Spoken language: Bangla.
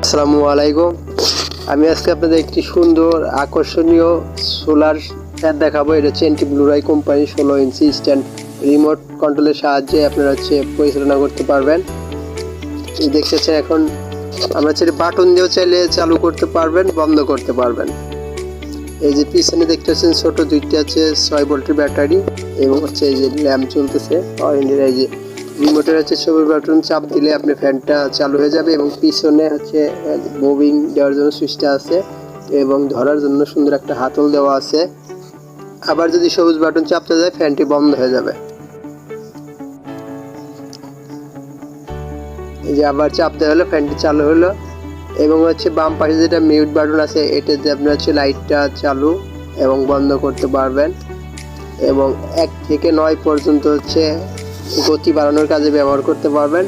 আসসালামু আলাইকুম। আমি আজকে আপনাদের একটি সুন্দর আকর্ষণীয় সোলার ফ্যান দেখাবো। এটা হচ্ছে এনটি ব্লুরাই কোম্পানি 16 ইঞ্চি স্ট্যান্ড রিমোট কন্ট্রোলের সাহায্যে আপনারা পরিচালনা করতে পারবেন। এই দেখতেছেন, এখন আমরা বাটন দিয়েও চাইলে চালু করতে পারবেন, বন্ধ করতে পারবেন। এই যে পিছনে দেখতে পাচ্ছেন ছোট দুইটি আছে 6 ভোল্টের ব্যাটারি এবং এই যে ল্যাম্প চলতেছে পাওয়ার ইন্ডিয়ার। এই যে রিমোটের সবুজ বাটন চাপ দিলে আপনি ফ্যানটা চালু হয়ে যাবে এবং পিছনে মুভিং দেওয়ার জন্য সুইচটা আছে এবং ধরার জন্য সুন্দর একটা হাতল দেওয়া আছে। আবার যদি সবুজ বাটন চাপতে যায় ফ্যানটি বন্ধ হয়ে যাবে। এই যে আবার চাপতে হলো ফ্যানটি চালু হলো এবং বাম পাশে যেটা মিউট বাটন আছে এটাতে আপনার লাইটটা চালু এবং বন্ধ করতে পারবেন এবং 1 থেকে 9 পর্যন্ত গতি বাড়ানোর কাজে ব্যবহার করতে পারবেন।